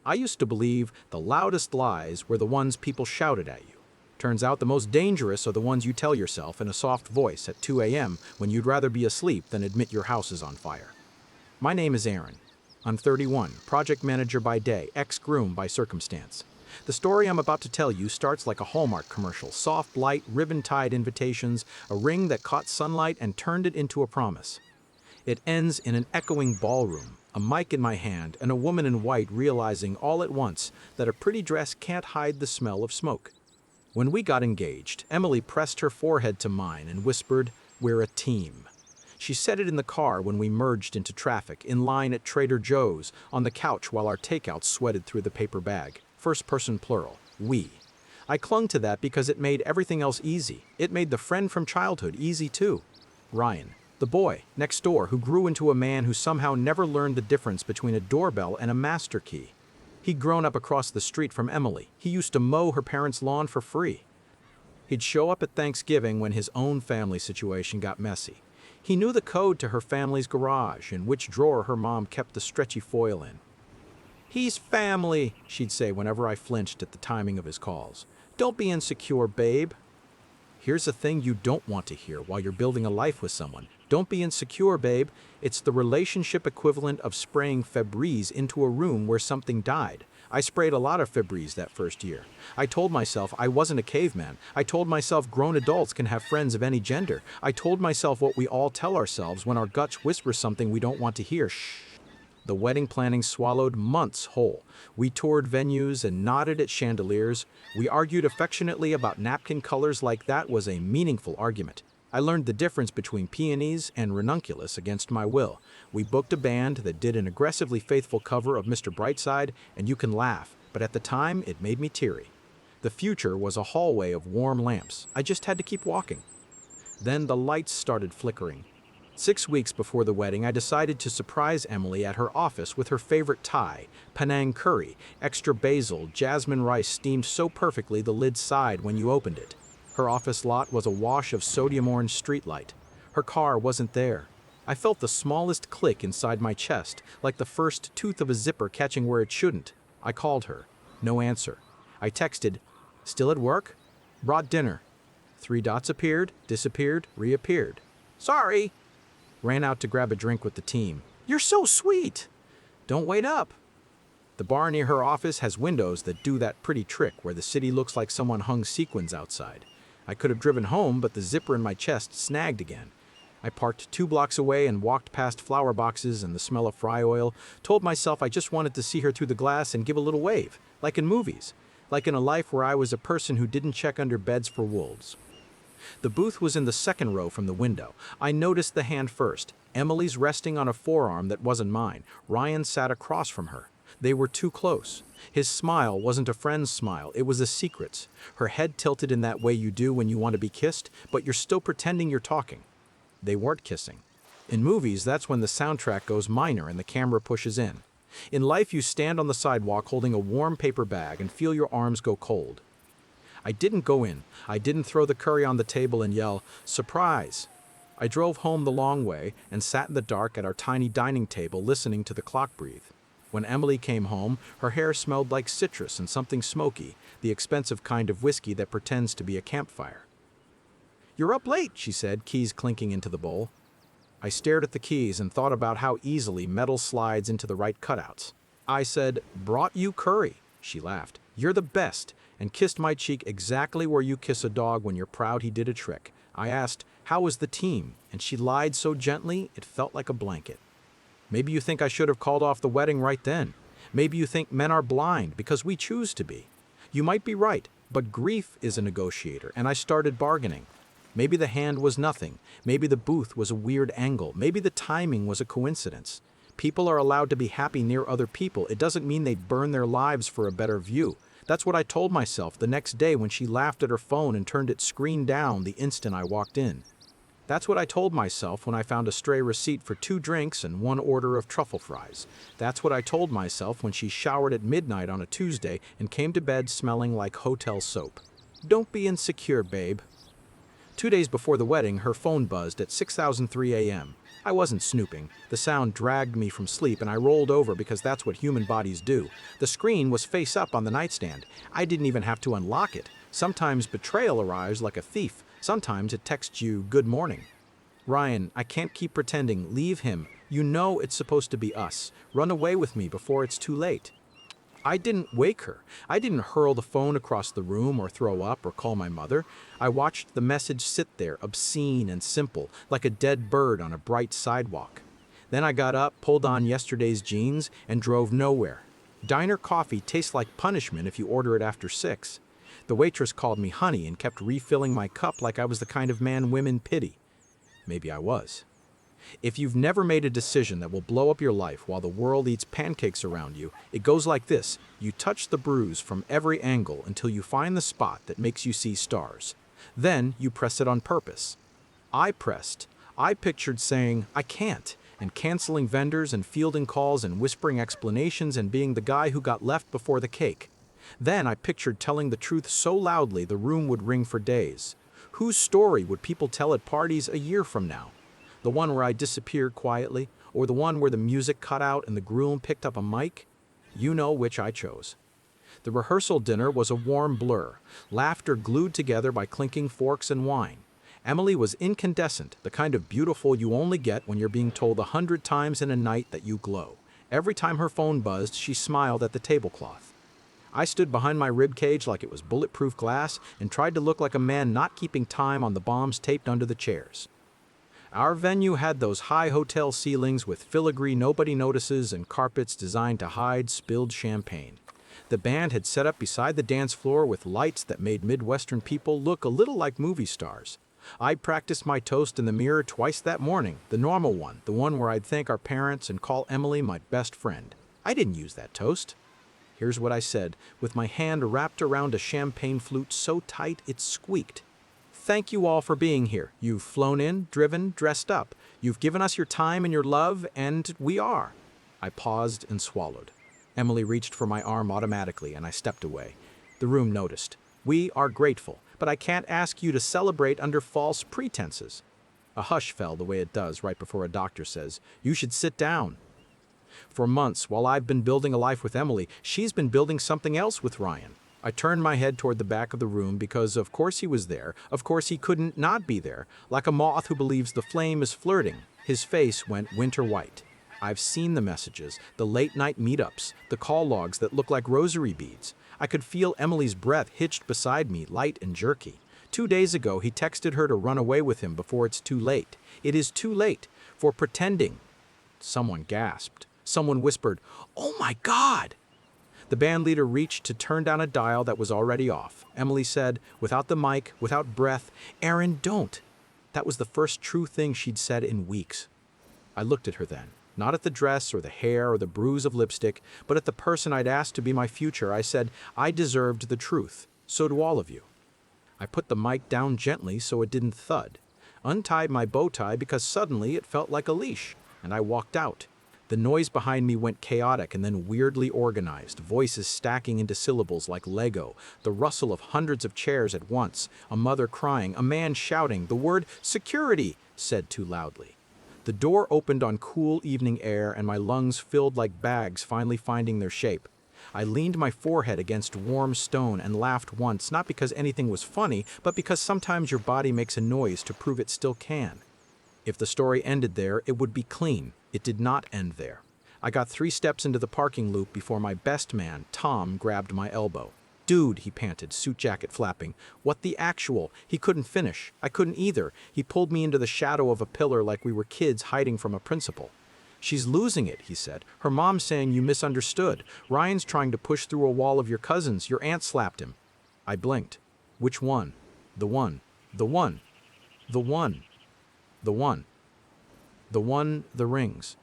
I used to believe the loudest lies were the ones people shouted at you. Turns out the most dangerous are the ones you tell yourself in a soft voice at 2 a.m. when you'd rather be asleep than admit your house is on fire. My name is Aaron. I'm 31, project manager by day, ex-groom by circumstance. The story I'm about to tell you starts like a Hallmark commercial: soft light, ribbon-tied invitations, a ring that caught sunlight and turned it into a promise. It ends in an echoing ballroom, a mic in my hand, and a woman in white realizing all at once that a pretty dress can't hide the smell of smoke. When we got engaged, Emily pressed her forehead to mine and whispered, "We're a team." She said it in the car when we merged into traffic, in line at Trader Joe's, on the couch while our takeout sweated through the paper bag. First person plural, we. I clung to that because it made everything else easy. It made the friend from childhood easy too. Ryan, the boy next door who grew into a man who somehow never learned the difference between a doorbell and a master key. He'd grown up across the street from Emily. He used to mow her parents' lawn for free. He'd show up at Thanksgiving when his own family situation got messy. He knew the code to her family's garage and which drawer her mom kept the stretchy foil in. "He's family," she'd say whenever I flinched at the timing of his calls. "Don't be insecure, babe." Here's a thing you don't want to hear while you're building a life with someone. Don't be insecure, babe. It's the relationship equivalent of spraying Febreze into a room where something died. I sprayed a lot of Febreze that first year. I told myself I wasn't a caveman. I told myself grown adults can have friends of any gender. I told myself what we all tell ourselves when our guts whisper something we don't want to hear. Shh. The wedding planning swallowed months whole. We toured venues and nodded at chandeliers. We argued affectionately about napkin colors like that was a meaningful argument. I learned the difference between peonies and ranunculus against my will. We booked a band that did an aggressively faithful cover of Mr. Brightside, and you can laugh, but at the time it made me teary. The future was a hallway of warm lamps. I just had to keep walking. Then the lights started flickering. 6 weeks before the wedding, I decided to surprise Emily at her office with her favorite Thai, Penang curry, extra basil, jasmine rice steamed so perfectly the lid sighed when you opened it. Her office lot was a wash of sodium orange streetlight. Her car wasn't there. I felt the smallest click inside my chest, like the first tooth of a zipper catching where it shouldn't. I called her. No answer. I texted, "Still at work?" "Brought dinner." 3 dots appeared, disappeared, reappeared. "Sorry." Ran out to grab a drink with the team. "You're so sweet." "Don't wait up." The bar near her office has windows that do that pretty trick where the city looks like someone hung sequins outside. I could have driven home, but the zipper in my chest snagged again. I parked 2 blocks away and walked past flower boxes and the smell of fry oil, told myself I just wanted to see her through the glass and give a little wave, like in movies, like in a life where I was a person who didn't check under beds for wolves. The booth was in the second row from the window. I noticed the hand first. Emily's resting on a forearm that wasn't mine. Ryan sat across from her. They were too close. His smile wasn't a friend's smile, it was a secret's. Her head tilted in that way you do when you want to be kissed, but you're still pretending you're talking. They weren't kissing. In movies, that's when the soundtrack goes minor and the camera pushes in. In life, you stand on the sidewalk holding a warm paper bag and feel your arms go cold. I didn't go in. I didn't throw the curry on the table and yell, "Surprise!" I drove home the long way and sat in the dark at our tiny dining table listening to the clock breathe. When Emily came home, her hair smelled like citrus and something smoky, the expensive kind of whiskey that pretends to be a campfire. "You're up late," she said, keys clinking into the bowl. I stared at the keys and thought about how easily metal slides into the right cutouts. I said, "Brought you curry." She laughed. "You're the best," and kissed my cheek exactly where you kiss a dog when you're proud he did a trick. I asked, "How was the team?" and she lied so gently it felt like a blanket. Maybe you think I should have called off the wedding right then. Maybe you think men are blind because we choose to be. You might be right, but grief is a negotiator, and I started bargaining. Maybe the hand was nothing. Maybe the booth was a weird angle. Maybe the timing was a coincidence. People are allowed to be happy near other people. It doesn't mean they burn their lives for a better view. That's what I told myself the next day when she laughed at her phone and turned its screen down the instant I walked in. That's what I told myself when I found a stray receipt for 2 drinks and 1 order of truffle fries. That's what I told myself when she showered at midnight on a Tuesday and came to bed smelling like hotel soap. Don't be insecure, babe. 2 days before the wedding, her phone buzzed at 6:03 a.m. I wasn't snooping. The sound dragged me from sleep and I rolled over because that's what human bodies do. The screen was face up on the nightstand. I didn't even have to unlock it. Sometimes betrayal arrives like a thief. Sometimes it texts you, "Good morning." "Ryan, I can't keep pretending. Leave him. You know it's supposed to be us. Run away with me before it's too late." I didn't wake her. I didn't hurl the phone across the room or throw up or call my mother. I watched the message sit there, obscene and simple, like a dead bird on a bright sidewalk. Then I got up, pulled on yesterday's jeans, and drove nowhere. Diner coffee tastes like punishment if you order it after 6. The waitress called me honey and kept refilling my cup like I was the kind of man women pity. Maybe I was. If you've never made a decision that will blow up your life while the world eats pancakes around you, it goes like this. You touch the bruise from every angle until you find the spot that makes you see stars. Then you press it on purpose. I pressed. I pictured saying, "I can't," and canceling vendors and fielding calls and whispering explanations and being the guy who got left before the cake. Then I pictured telling the truth so loudly the room would ring for days. Whose story would people tell at parties a year from now? The one where I disappeared quietly, or the one where the music cut out and the groom picked up a mic? You know which I chose. The rehearsal dinner was a warm blur, laughter glued together by clinking forks and wine. Emily was incandescent, the kind of beautiful you only get when you're being told 100 times in a night that you glow. Every time her phone buzzed, she smiled at the tablecloth. I stood behind my ribcage like it was bulletproof glass and tried to look like a man not keeping time on the bombs taped under the chairs. Our venue had those high hotel ceilings with filigree nobody notices and carpets designed to hide spilled champagne. The band had set up beside the dance floor with lights that made Midwestern people look a little like movie stars. I practiced my toast in the mirror twice that morning, the normal one, the one where I'd thank our parents and call Emily my best friend. I didn't use that toast. Here's what I said, with my hand wrapped around a champagne flute so tight it squeaked. "Thank you all for being here. You've flown in, driven, dressed up. You've given us your time and your love, and we are." I paused and swallowed. Emily reached for my arm automatically, and I stepped away. The room noticed. "We are grateful, but I can't ask you to celebrate under false pretenses." A hush fell the way it does right before a doctor says, "You should sit down." For months, while I've been building a life with Emily, she's been building something else with Ryan. I turned my head toward the back of the room because of course he was there, of course he couldn't not be there, like a moth who believes the flame is flirting. His face went winter white. I've seen the messages, the late-night meetups, the call logs that look like rosary beads. I could feel Emily's breath hitched beside me, light and jerky. 2 days ago, he texted her to run away with him before it's too late. It is too late for pretending. Someone gasped. Someone whispered, "Oh my God!" The bandleader reached to turn down a dial that was already off. Emily said, without the mic, without breath, "Aaron, don't." That was the first true thing she'd said in weeks. I looked at her then, not at the dress or the hair or the bruise of lipstick, but at the person I'd asked to be my future. I said, "I deserved the truth. So do all of you." I put the mic down gently so it didn't thud, untied my bow tie because suddenly it felt like a leash, and I walked out. The noise behind me went chaotic and then weirdly organized, voices stacking into syllables like Lego, the rustle of hundreds of chairs at once, a mother crying, a man shouting, the word "security" said too loudly. The door opened on cool evening air and my lungs filled like bags finally finding their shape. I leaned my forehead against warm stone and laughed once, not because anything was funny, but because sometimes your body makes a noise to prove it still can. If the story ended there, it would be clean. It did not end there. I got 3 steps into the parking loop before my best man, Tom, grabbed my elbow. "Dude," he panted, suit jacket flapping. "What the actual?" He couldn't finish. I couldn't either. He pulled me into the shadow of a pillar like we were kids hiding from a principal. "She's losing it," he said. "Her mom's saying you misunderstood. Ryan's trying to push through a wall of your cousins. Your aunt slapped him." I blinked. "Which one?" "The one. The one. The one. The one. The one, the rings."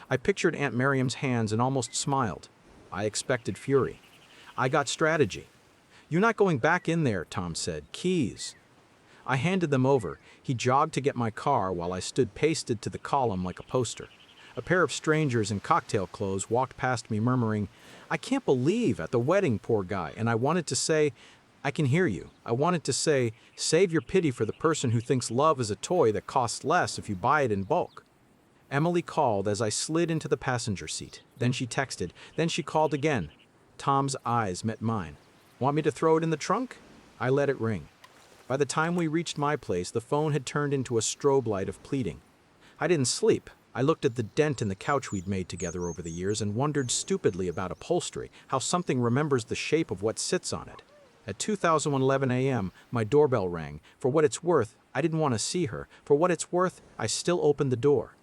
I pictured Aunt Miriam's hands and almost smiled. I expected fury. I got strategy. "You're not going back in there," Tom said. "Keys." I handed them over. He jogged to get my car while I stood pasted to the column like a poster. A pair of strangers in cocktail clothes walked past me murmuring, "I can't believe at the wedding, poor guy," and I wanted to say, "I can hear you." I wanted to say, "Save your pity for the person who thinks love is a toy that costs less if you buy it in bulk." Emily called as I slid into the passenger seat. Then she texted. Then she called again. Tom's eyes met mine. Want me to throw it in the trunk? I let it ring. By the time we reached my place, the phone had turned into a strobe light of pleading. I didn't sleep. I looked at the dent in the couch we'd made together over the years and wondered stupidly about upholstery, how something remembers the shape of what sits on it. At 2011 a.m., my doorbell rang. For what it's worth, I didn't want to see her. For what it's worth, I still opened the door.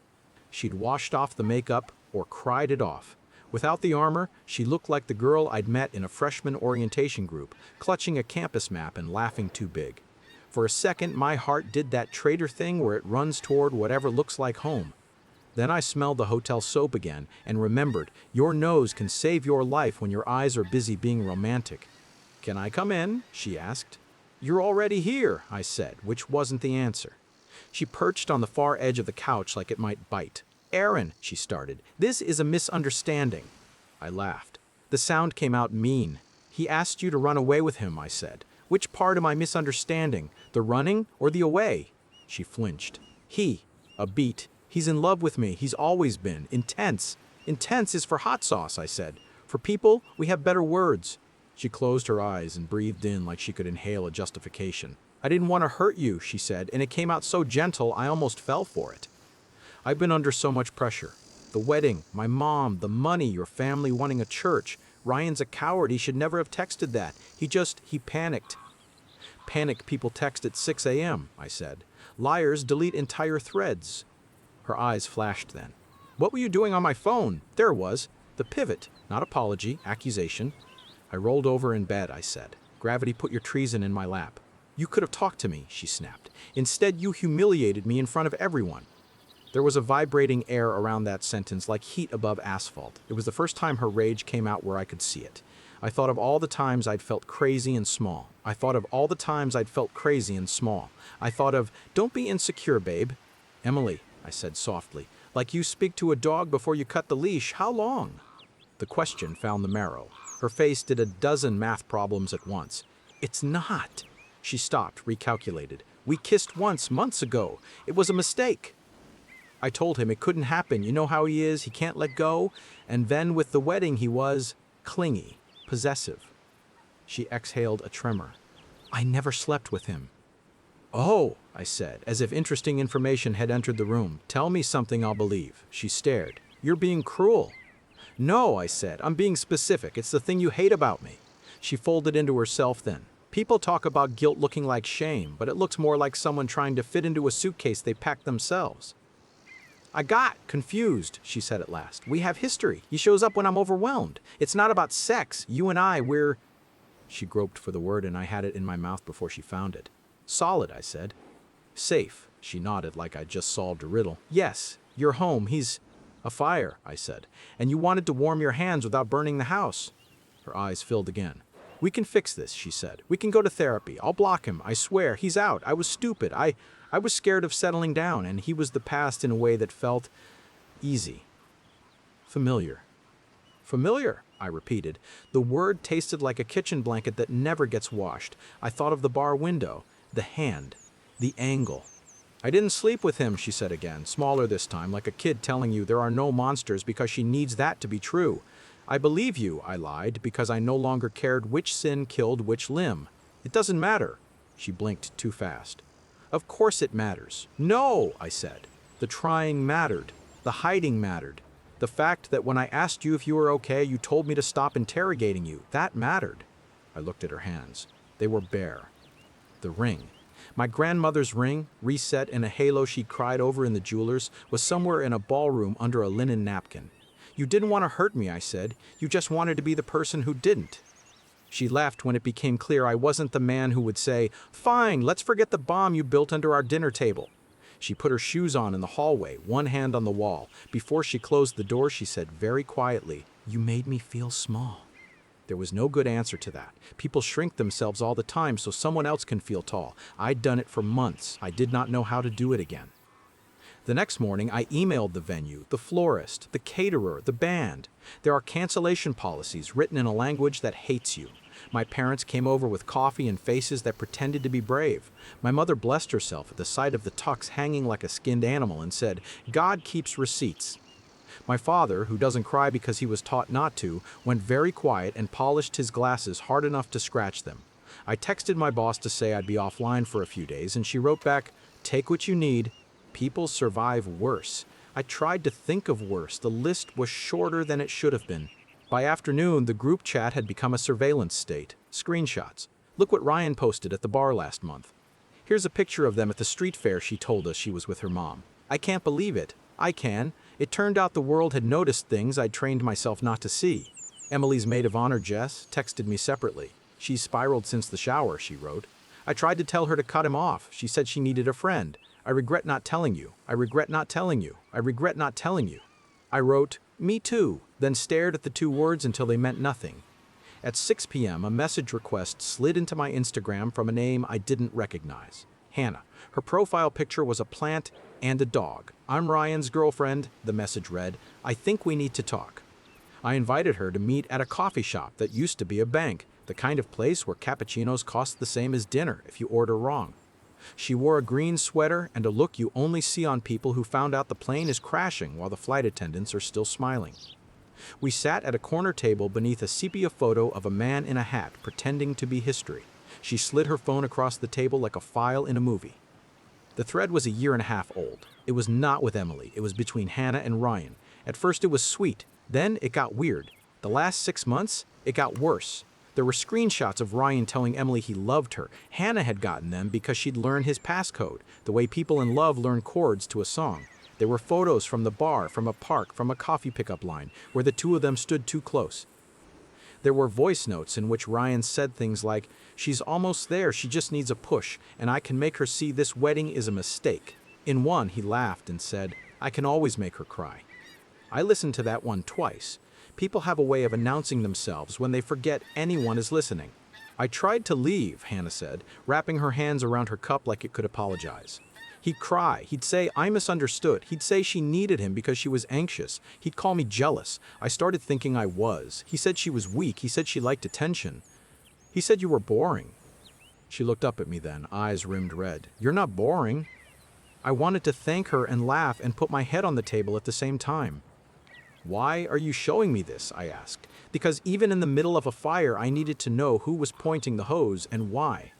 She'd washed off the makeup or cried it off. Without the armor, she looked like the girl I'd met in a freshman orientation group, clutching a campus map and laughing too big. For a second, my heart did that traitor thing where it runs toward whatever looks like home. Then I smelled the hotel soap again and remembered, your nose can save your life when your eyes are busy being romantic. Can I come in? She asked. You're already here, I said, which wasn't the answer. She perched on the far edge of the couch like it might bite. Aaron, she started, this is a misunderstanding. I laughed. The sound came out mean. He asked you to run away with him, I said. Which part am I misunderstanding? The running or the away? She flinched. A beat. He's in love with me. He's always been. Intense. Intense is for hot sauce, I said. For people, we have better words. She closed her eyes and breathed in like she could inhale a justification. I didn't want to hurt you, she said, and it came out so gentle I almost fell for it. I've been under so much pressure. The wedding, my mom, the money, your family wanting a church. Ryan's a coward. He should never have texted that. He panicked. Panic people text at 6 a.m., I said. Liars delete entire threads. Her eyes flashed then. What were you doing on my phone? There it was. The pivot, not apology, accusation. I rolled over in bed, I said. Gravity put your treason in my lap. You could have talked to me, she snapped. Instead, you humiliated me in front of everyone. There was a vibrating air around that sentence like heat above asphalt. It was the first time her rage came out where I could see it. I thought of all the times I'd felt crazy and small. I thought of, don't be insecure, babe. Emily, I said softly, like you speak to a dog before you cut the leash, how long? The question found the marrow. Her face did a dozen math problems at once. It's not. She stopped, recalculated. We kissed once, months ago. It was a mistake. I told him it couldn't happen. You know how he is. He can't let go. And then with the wedding, he was clingy, possessive. She exhaled a tremor. I never slept with him. Oh, I said, as if interesting information had entered the room. Tell me something I'll believe. She stared. You're being cruel. No, I said. I'm being specific. It's the thing you hate about me. She folded into herself then. People talk about guilt looking like shame, but it looks more like someone trying to fit into a suitcase they packed themselves. I got confused, she said at last. We have history. He shows up when I'm overwhelmed. It's not about sex. You and I, we're... She groped for the word and I had it in my mouth before she found it. Solid, I said. Safe, she nodded like I'd just solved a riddle. Yes, you're home. He's... A fire, I said. And you wanted to warm your hands without burning the house. Her eyes filled again. We can fix this, she said. We can go to therapy. I'll block him. I swear. He's out. I was stupid. I was scared of settling down, and he was the past in a way that felt easy. Familiar. Familiar, I repeated. The word tasted like a kitchen blanket that never gets washed. I thought of the bar window, the hand, the angle. I didn't sleep with him, she said again, smaller this time, like a kid telling you there are no monsters because she needs that to be true. I believe you, I lied, because I no longer cared which sin killed which limb. It doesn't matter. She blinked too fast. Of course it matters. No, I said. The trying mattered. The hiding mattered. The fact that when I asked you if you were okay, you told me to stop interrogating you, that mattered. I looked at her hands. They were bare. The ring. My grandmother's ring, reset in a halo she cried over in the jeweler's, was somewhere in a ballroom under a linen napkin. You didn't want to hurt me, I said. You just wanted to be the person who didn't. She laughed when it became clear I wasn't the man who would say, Fine, let's forget the bomb you built under our dinner table. She put her shoes on in the hallway, one hand on the wall. Before she closed the door, she said very quietly, You made me feel small. There was no good answer to that. People shrink themselves all the time so someone else can feel tall. I'd done it for months. I did not know how to do it again. The next morning, I emailed the venue, the florist, the caterer, the band. There are cancellation policies written in a language that hates you. My parents came over with coffee and faces that pretended to be brave. My mother blessed herself at the sight of the tux hanging like a skinned animal and said, "God keeps receipts." My father, who doesn't cry because he was taught not to, went very quiet and polished his glasses hard enough to scratch them. I texted my boss to say I'd be offline for a few days, and she wrote back, "Take what you need. People survive worse." I tried to think of worse. The list was shorter than it should have been. By afternoon, the group chat had become a surveillance state. Screenshots. Look what Ryan posted at the bar last month. Here's a picture of them at the street fair. She told us she was with her mom. I can't believe it. I can. It turned out the world had noticed things I'd trained myself not to see. Emily's maid of honor, Jess, texted me separately. "She's spiraled since the shower," she wrote. "I tried to tell her to cut him off. She said she needed a friend. I regret not telling you. I regret not telling you. I regret not telling you." I wrote, "Me too," then stared at the two words until they meant nothing. At 6 p.m., a message request slid into my Instagram from a name I didn't recognize. Hannah. Her profile picture was a plant and a dog. "I'm Ryan's girlfriend," the message read. "I think we need to talk." I invited her to meet at a coffee shop that used to be a bank, the kind of place where cappuccinos cost the same as dinner if you order wrong. She wore a green sweater and a look you only see on people who found out the plane is crashing while the flight attendants are still smiling. We sat at a corner table beneath a sepia photo of a man in a hat pretending to be history. She slid her phone across the table like a file in a movie. The thread was a year and a half old. It was not with Emily. It was between Hannah and Ryan. At first it was sweet. Then it got weird. The last 6 months, it got worse. There were screenshots of Ryan telling Emily he loved her. Hannah had gotten them because she'd learned his passcode, the way people in love learn chords to a song. There were photos from the bar, from a park, from a coffee pickup line, where the two of them stood too close. There were voice notes in which Ryan said things like, "She's almost there, she just needs a push, and I can make her see this wedding is a mistake." In one, he laughed and said, "I can always make her cry." I listened to that one twice. People have a way of announcing themselves when they forget anyone is listening. "I tried to leave," Hannah said, wrapping her hands around her cup like it could apologize. He'd cry. He'd say, "I misunderstood." He'd say she needed him because she was anxious. He'd call me jealous. I started thinking I was. He said she was weak. He said she liked attention. He said you were boring. She looked up at me then, eyes rimmed red. "You're not boring." I wanted to thank her and laugh and put my head on the table at the same time. "Why are you showing me this?" I asked. Because even in the middle of a fire, I needed to know who was pointing the hose and why.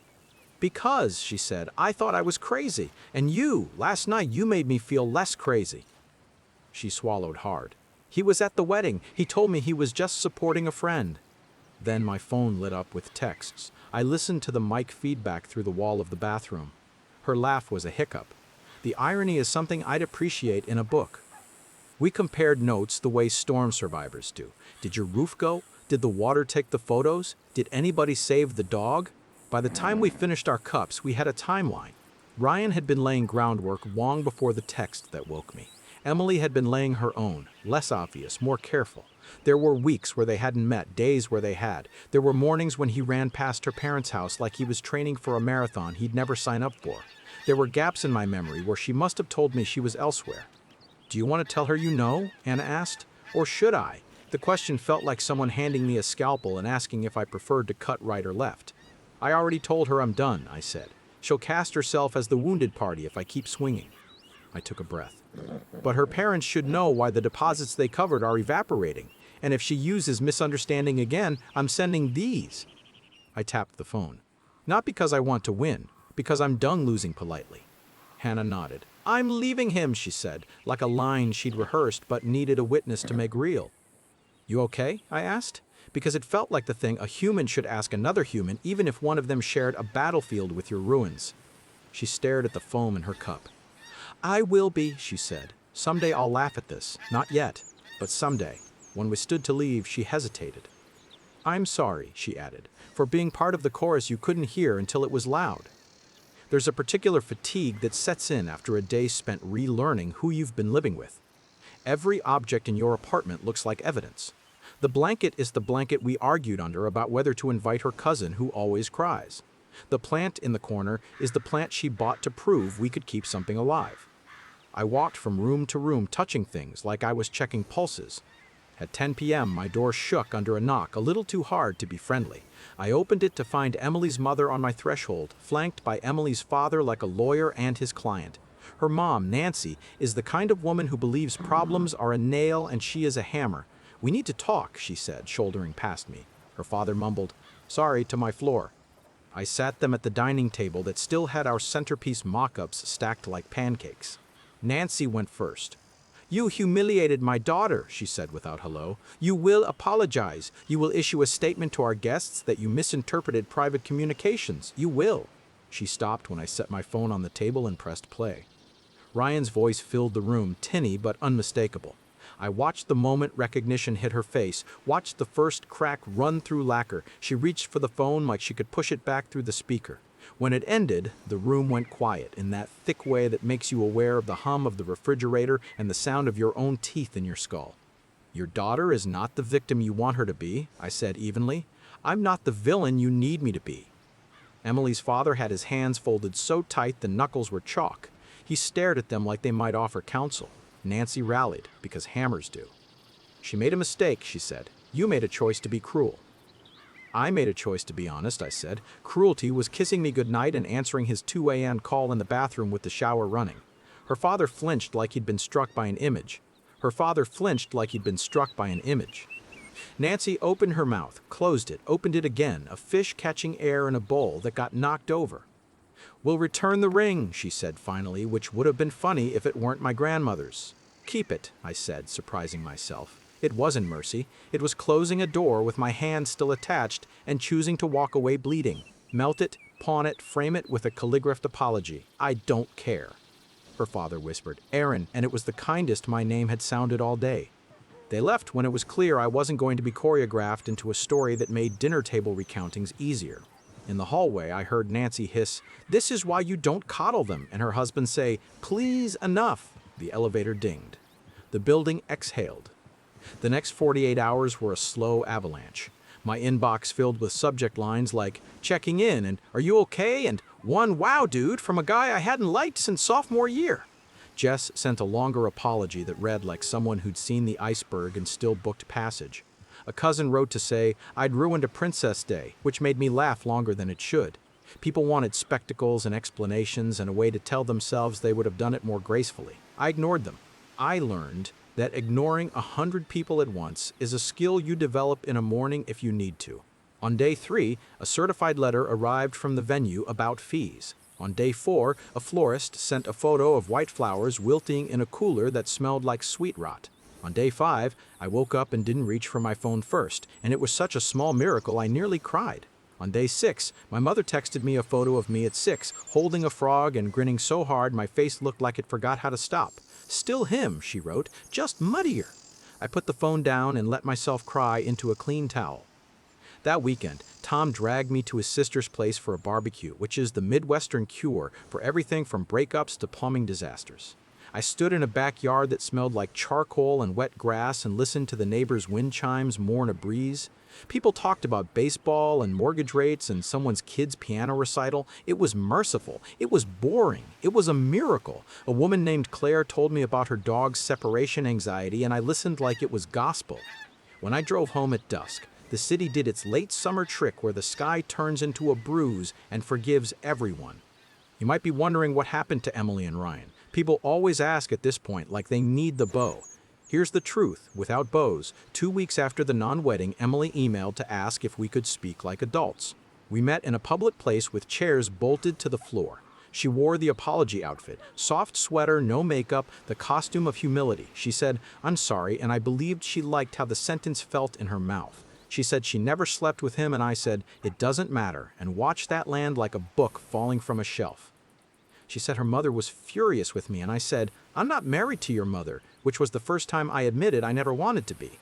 "Because," she said, "I thought I was crazy. And last night you made me feel less crazy." She swallowed hard. "He was at the wedding. He told me he was just supporting a friend." Then my phone lit up with texts. I listened to the mic feedback through the wall of the bathroom. Her laugh was a hiccup. The irony is something I'd appreciate in a book. We compared notes the way storm survivors do. Did your roof go? Did the water take the photos? Did anybody save the dog? By the time we finished our cups, we had a timeline. Ryan had been laying groundwork long before the text that woke me. Emily had been laying her own, less obvious, more careful. There were weeks where they hadn't met, days where they had. There were mornings when he ran past her parents' house like he was training for a marathon he'd never sign up for. There were gaps in my memory where she must have told me she was elsewhere. "Do you want to tell her you know?" Anna asked. "Or should I?" The question felt like someone handing me a scalpel and asking if I preferred to cut right or left. "I already told her I'm done," I said. "She'll cast herself as the wounded party if I keep swinging." I took a breath. "But her parents should know why the deposits they covered are evaporating. And if she uses misunderstanding again, I'm sending these." I tapped the phone. "Not because I want to win, because I'm done losing politely." Hannah nodded. "I'm leaving him," she said, like a line she'd rehearsed but needed a witness to make real. "You okay?" I asked, because it felt like the thing a human should ask another human, even if one of them shared a battlefield with your ruins. She stared at the foam in her cup. "I will be," she said. "Someday I'll laugh at this. Not yet, but someday." When we stood to leave, she hesitated. "I'm sorry," she added, "for being part of the chorus you couldn't hear until it was loud." There's a particular fatigue that sets in after a day spent relearning who you've been living with. Every object in your apartment looks like evidence. The blanket is the blanket we argued under about whether to invite her cousin who always cries. The plant in the corner is the plant she bought to prove we could keep something alive. I walked from room to room touching things like I was checking pulses. At 10 p.m., my door shook under a knock, a little too hard to be friendly. I opened it to find Emily's mother on my threshold, flanked by Emily's father like a lawyer and his client. Her mom, Nancy, is the kind of woman who believes problems are a nail and she is a hammer. "We need to talk," she said, shouldering past me. Her father mumbled, "Sorry," to my floor. I sat them at the dining table that still had our centerpiece mock-ups stacked like pancakes. Nancy went first. "You humiliated my daughter," she said without hello. "You will apologize. You will issue a statement to our guests that you misinterpreted private communications. You will." She stopped when I set my phone on the table and pressed play. Ryan's voice filled the room, tinny but unmistakable. I watched the moment recognition hit her face, watched the first crack run through lacquer. She reached for the phone like she could push it back through the speaker. When it ended, the room went quiet in that thick way that makes you aware of the hum of the refrigerator and the sound of your own teeth in your skull. "Your daughter is not the victim you want her to be," I said evenly. "I'm not the villain you need me to be." Emily's father had his hands folded so tight the knuckles were chalk. He stared at them like they might offer counsel. Nancy rallied, because hammers do. "She made a mistake," she said. "You made a choice to be cruel." "I made a choice to be honest," I said. "Cruelty was kissing me goodnight and answering his 2 a.m. call in the bathroom with the shower running." Her father flinched like he'd been struck by an image. Nancy opened her mouth, closed it, opened it again, a fish catching air in a bowl that got knocked over. "We'll return the ring," she said finally, which would have been funny if it weren't my grandmother's. "Keep it," I said, surprising myself. It wasn't mercy. It was closing a door with my hand still attached and choosing to walk away bleeding. Melt it, pawn it, frame it with a calligraphed apology. "I don't care." Her father whispered, "Aaron," and it was the kindest my name had sounded all day. They left when it was clear I wasn't going to be choreographed into a story that made dinner table recountings easier. In the hallway, I heard Nancy hiss, "This is why you don't coddle them," and her husband say, "Please, enough." The elevator dinged. The building exhaled. The next 48 hours were a slow avalanche. My inbox filled with subject lines like, "Checking in," and "Are you okay?" and "One wow, dude," from a guy I hadn't liked since sophomore year. Jess sent a longer apology that read like someone who'd seen the iceberg and still booked passage. A cousin wrote to say I'd ruined a Princess Day, which made me laugh longer than it should. People wanted spectacles and explanations and a way to tell themselves they would have done it more gracefully. I ignored them. I learned that ignoring 100 people at once is a skill you develop in a morning if you need to. On day 3, a certified letter arrived from the venue about fees. On day 4, a florist sent a photo of white flowers wilting in a cooler that smelled like sweet rot. On day 5, I woke up and didn't reach for my phone first, and it was such a small miracle I nearly cried. On day 6, my mother texted me a photo of me at 6, holding a frog and grinning so hard my face looked like it forgot how to stop. "Still him," she wrote, "just muddier." I put the phone down and let myself cry into a clean towel. That weekend, Tom dragged me to his sister's place for a barbecue, which is the Midwestern cure for everything from breakups to plumbing disasters. I stood in a backyard that smelled like charcoal and wet grass and listened to the neighbors' wind chimes mourn a breeze. People talked about baseball and mortgage rates and someone's kid's piano recital. It was merciful. It was boring. It was a miracle. A woman named Claire told me about her dog's separation anxiety, and I listened like it was gospel. When I drove home at dusk, the city did its late summer trick where the sky turns into a bruise and forgives everyone. You might be wondering what happened to Emily and Ryan. People always ask at this point, like they need the bow. Here's the truth, without bows. 2 weeks after the non-wedding, Emily emailed to ask if we could speak like adults. We met in a public place with chairs bolted to the floor. She wore the apology outfit, soft sweater, no makeup, the costume of humility. She said, "I'm sorry," and I believed she liked how the sentence felt in her mouth. She said she never slept with him, and I said, "It doesn't matter," and watched that land like a book falling from a shelf. She said her mother was furious with me, and I said, "I'm not married to your mother," which was the first time I admitted I never wanted to be.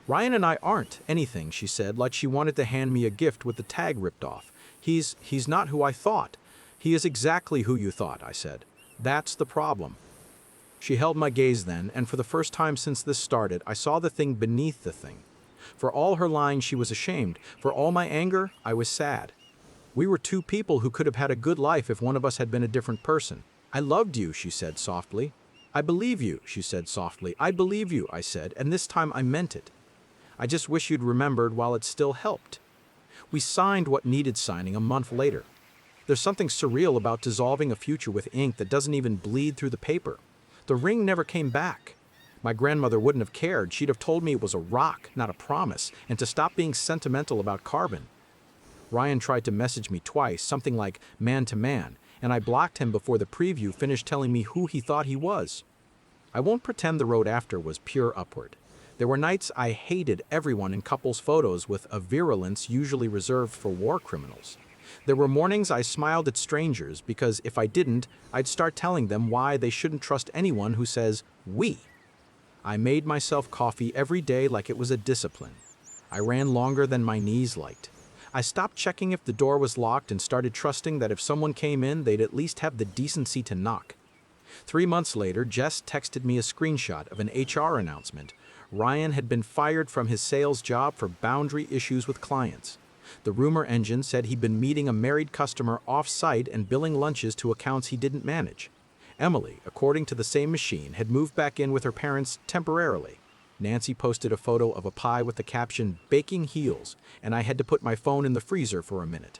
"Ryan and I aren't anything," she said, like she wanted to hand me a gift with the tag ripped off. He's not who I thought." "He is exactly who you thought," I said. "That's the problem." She held my gaze then, and for the first time since this started, I saw the thing beneath the thing. For all her lying, she was ashamed. For all my anger, I was sad. We were two people who could have had a good life if one of us had been a different person. "I loved you," she said softly. "I believe you," she said softly. "I believe you," I said, and this time I meant it. "I just wish you'd remembered while it still helped." We signed what needed signing a month later. There's something surreal about dissolving a future with ink that doesn't even bleed through the paper. The ring never came back. My grandmother wouldn't have cared. She'd have told me it was a rock, not a promise, and to stop being sentimental about carbon. Ryan tried to message me twice, something like man to man, and I blocked him before the preview finished telling me who he thought he was. I won't pretend the road after was pure upward. There were nights I hated everyone in couples' photos with a virulence usually reserved for war criminals. There were mornings I smiled at strangers because if I didn't, I'd start telling them why they shouldn't trust anyone who says we. I made myself coffee every day like it was a discipline. I ran longer than my knees liked. I stopped checking if the door was locked and started trusting that if someone came in, they'd at least have the decency to knock. 3 months later, Jess texted me a screenshot of an HR announcement. Ryan had been fired from his sales job for boundary issues with clients. The rumor engine said he'd been meeting a married customer off-site and billing lunches to accounts he didn't manage. Emily, according to the same machine, had moved back in with her parents temporarily. Nancy posted a photo of a pie with the caption, "Baking Heals," and I had to put my phone in the freezer for a minute.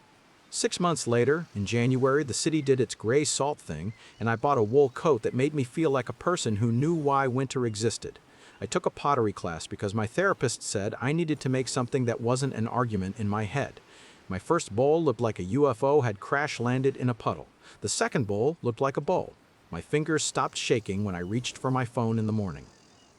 6 months later, in January, the city did its gray salt thing, and I bought a wool coat that made me feel like a person who knew why winter existed. I took a pottery class because my therapist said I needed to make something that wasn't an argument in my head. My first bowl looked like a UFO had crash-landed in a puddle. The second bowl looked like a bowl. My fingers stopped shaking when I reached for my phone in the morning.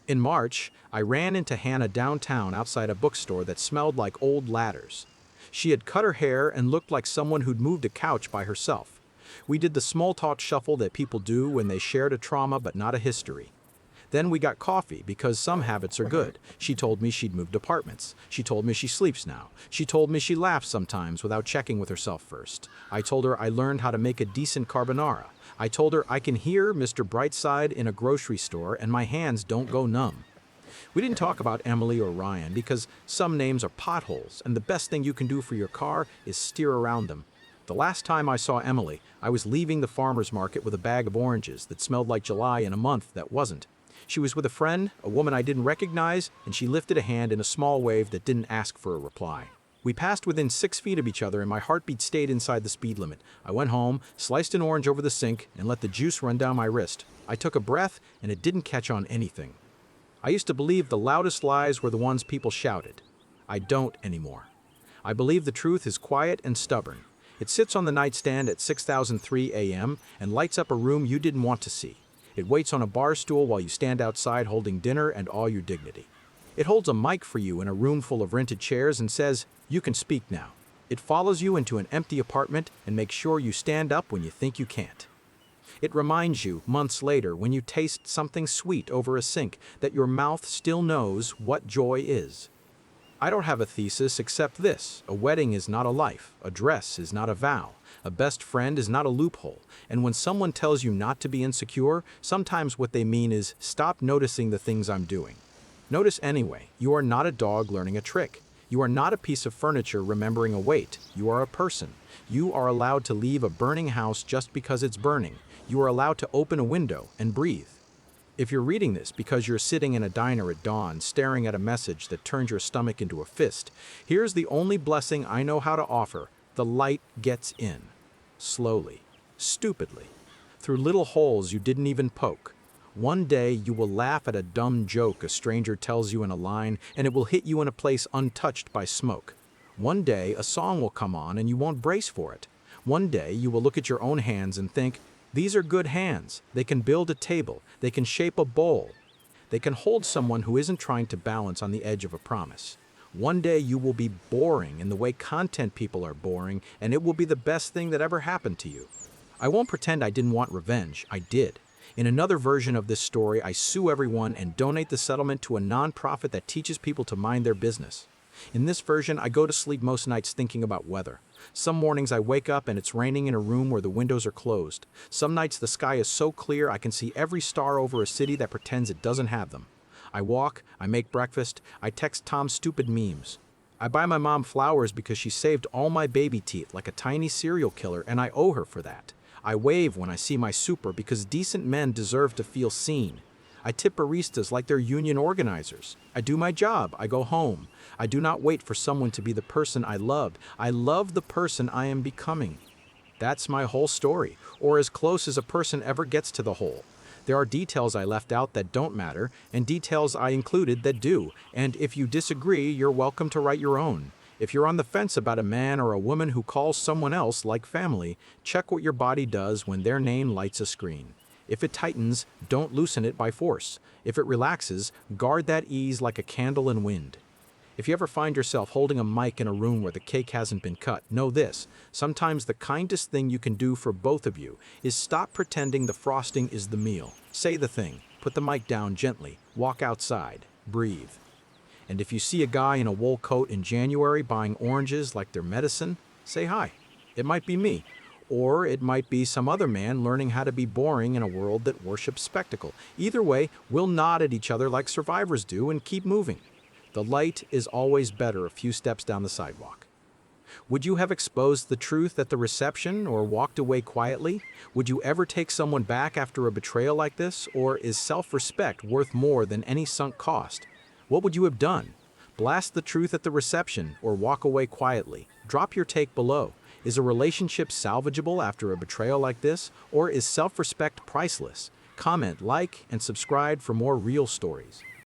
In March, I ran into Hannah downtown outside a bookstore that smelled like old ladders. She had cut her hair and looked like someone who'd moved a couch by herself. We did the small talk shuffle that people do when they shared a trauma but not a history. Then we got coffee because some habits are good. She told me she'd moved apartments. She told me she sleeps now. She told me she laughs sometimes without checking with herself first. I told her I learned how to make a decent carbonara. I told her I can hear Mr. Brightside in a grocery store and my hands don't go numb. We didn't talk about Emily or Ryan because some names are potholes and the best thing you can do for your car is steer around them. The last time I saw Emily, I was leaving the farmer's market with a bag of oranges that smelled like July in a month that wasn't. She was with a friend, a woman I didn't recognize, and she lifted a hand in a small wave that didn't ask for a reply. We passed within 6 feet of each other and my heartbeat stayed inside the speed limit. I went home, sliced an orange over the sink, and let the juice run down my wrist. I took a breath, and it didn't catch on anything. I used to believe the loudest lies were the ones people shouted. I don't anymore. I believe the truth is quiet and stubborn. It sits on the nightstand at 6003 a.m. and lights up a room you didn't want to see. It waits on a bar stool while you stand outside holding dinner and all your dignity. It holds a mic for you in a room full of rented chairs and says, "You can speak now." It follows you into an empty apartment and makes sure you stand up when you think you can't. It reminds you, months later, when you taste something sweet over a sink, that your mouth still knows what joy is. I don't have a thesis except this: a wedding is not a life, a dress is not a vow, a best friend is not a loophole, and when someone tells you not to be insecure, sometimes what they mean is, stop noticing the things I'm doing. Notice anyway. You are not a dog learning a trick. You are not a piece of furniture remembering a weight. You are a person. You are allowed to leave a burning house just because it's burning. You are allowed to open a window and breathe. If you're reading this because you're sitting in a diner at dawn staring at a message that turns your stomach into a fist, here's the only blessing I know how to offer. The light gets in. Slowly. Stupidly. Through little holes you didn't even poke. One day you will laugh at a dumb joke a stranger tells you in a line, and it will hit you in a place untouched by smoke. One day a song will come on and you won't brace for it. One day you will look at your own hands and think, these are good hands. They can build a table. They can shape a bowl. They can hold someone who isn't trying to balance on the edge of a promise. One day you will be boring in the way content people are boring, and it will be the best thing that ever happened to you. I won't pretend I didn't want revenge. I did. In another version of this story, I sue everyone and donate the settlement to a nonprofit that teaches people to mind their business. In this version, I go to sleep most nights thinking about weather. Some mornings I wake up and it's raining in a room where the windows are closed. Some nights the sky is so clear I can see every star over a city that pretends it doesn't have them. I walk, I make breakfast, I text Tom stupid memes. I buy my mom flowers because she saved all my baby teeth like a tiny serial killer and I owe her for that. I wave when I see my super because decent men deserve to feel seen. I tip baristas like they're union organizers. I do my job. I go home. I do not wait for someone to be the person I love. I love the person I am becoming. That's my whole story, or as close as a person ever gets to the whole. There are details I left out that don't matter, and details I included that do, and if you disagree, you're welcome to write your own. If you're on the fence about a man or a woman who calls someone else like family, check what your body does when their name lights a screen. If it tightens, don't loosen it by force. If it relaxes, guard that ease like a candle in wind. If you ever find yourself holding a mic in a room where the cake hasn't been cut, know this: sometimes the kindest thing you can do for both of you is stop pretending the frosting is the meal. Say the thing, put the mic down gently, walk outside, breathe. And if you see a guy in a wool coat in January buying oranges like they're medicine, say hi. It might be me. Or it might be some other man learning how to be boring in a world that worships spectacle. Either way, we'll nod at each other like survivors do and keep moving. The light is always better a few steps down the sidewalk. Would you have exposed the truth at the reception or walked away quietly? Would you ever take someone back after a betrayal like this? Or is self-respect worth more than any sunk cost? What would you have done? Blast the truth at the reception or walk away quietly? Drop your take below. Is a relationship salvageable after a betrayal like this? Or is self-respect priceless? Comment, like, and subscribe for more real stories.